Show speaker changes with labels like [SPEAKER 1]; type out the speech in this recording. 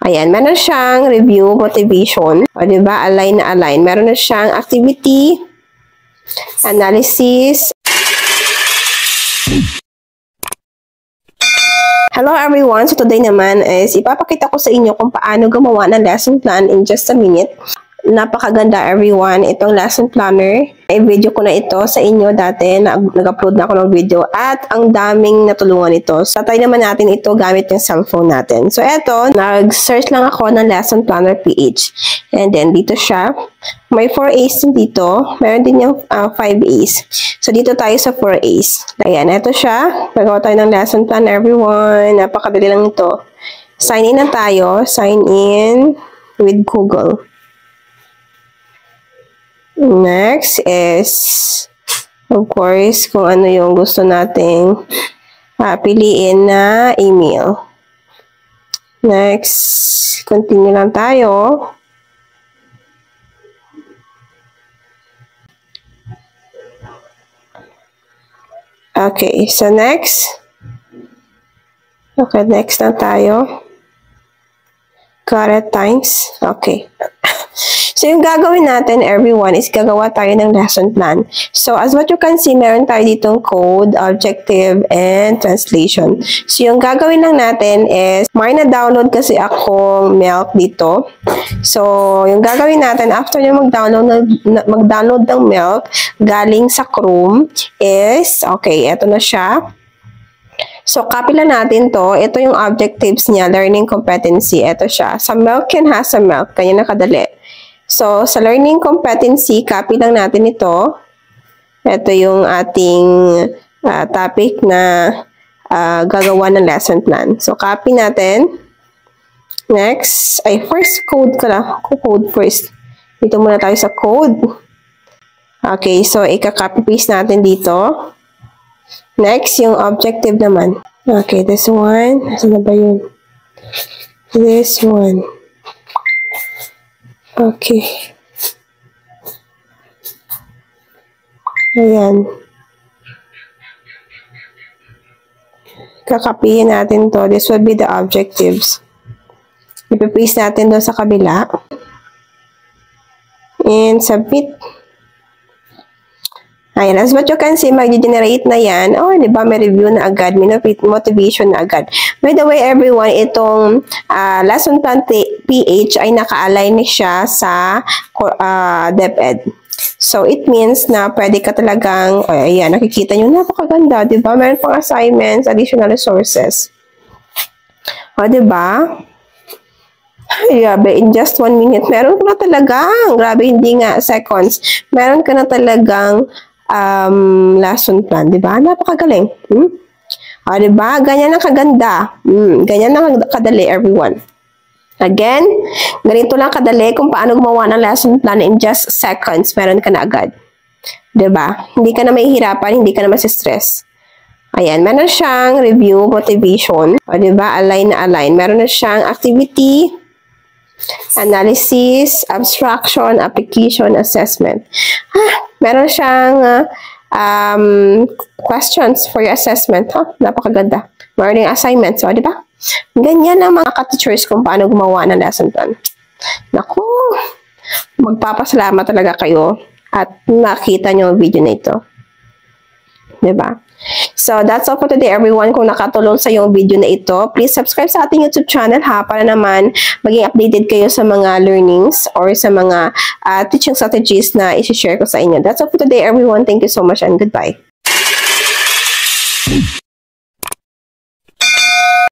[SPEAKER 1] Ayan, meron siyang review, motivation, o diba, align na align. Meron na siyang activity, analysis. Hello everyone! So today naman is ipapakita ko sa inyo kung paano gumawa ng lesson plan in just a minute. Napakaganda everyone, itong lesson planner. I-video ko na ito sa inyo dati, nag-upload na ako ng video at ang daming natulungan ito. So try naman natin ito gamit yung cellphone natin. So eto, nag-search lang ako ng lesson planner PH. And then dito siya. May 4A's din dito. Meron din yung 5A's. So dito tayo sa 4A's. Ayan, eto siya. Magawa tayo ng lesson plan everyone. Napakadali lang ito. Sign in na tayo. Sign in with Google. Next is, of course, kung ano yung gusto nating piliin na email. Next, continue lang tayo. Okay, so next. Okay, next na tayo. Got it, thanks. Okay. So, yung gagawin natin, everyone, is gagawa tayo ng lesson plan. So, as what you can see, meron tayo ditong code, objective, and translation. So, yung gagawin lang natin is, may na-download kasi akong Milk dito. So, yung gagawin natin, after nyo mag-download ng Milk, galing sa Chrome, is, okay, eto na siya. So, copy lang natin to. Ito yung objectives niya, learning competency. Ito siya. Sa Milk can has a Milk. Kanya nakadali. So, sa learning competency, copy lang natin ito. Ito yung ating topic na gagawa ng lesson plan. So, copy natin. Next, ay first code ka lang. Code first. Dito muna tayo sa code. Okay, so ika-copy paste natin dito. Next, yung objective naman. Okay, this one. Saan na ba yun? This one. Okay. Ayan. Kakapihin natin to. This will be the objectives. Ipipaste natin doon sa kabila. And submit. Ayan, as what you can see, mag-generate na yan. Oh, di ba, may review na agad, may motivation na agad. By the way, everyone, itong lesson plan PH ay naka-align siya sa DepEd. So, it means na pwede ka talagang, ayan, nakikita nyo, napakaganda, di ba? Meron pang assignments, additional resources. O, di ba? Grabe, in just 1 minute, meron ka na talagang, grabe, hindi nga seconds, meron ka na talagang lesson plan, di ba? Napakagaling. O, di ba? Ganyan ang kaganda. Ganyan ang kadali, everyone. Again, ganito lang kadali kung paano gumawa ng lesson plan in just seconds. Meron ka na agad. Di ba? Hindi ka na mahihirapan, hindi ka na masistress. Ayan, meron siyang review, motivation. O, di ba? Align na align. Meron na siyang activity, analysis, abstraction, application, assessment. Meron siyang questions for your assessment. Napakaganda. Meron yung assignments. So, di ba? Ganyan ang mga ka-teachers kung paano gumawa ng lesson plan. Naku, magpapasalamat talaga kayo at nakita nyo ang video na ito. Di ba? So, that's all for today, everyone. Kung nakatulong sa yung video na ito, please subscribe sa ating YouTube channel, para naman maging updated kayo sa mga learnings or sa mga teaching strategies na isi-share ko sa inyo. That's all for today, everyone. Thank you so much and goodbye.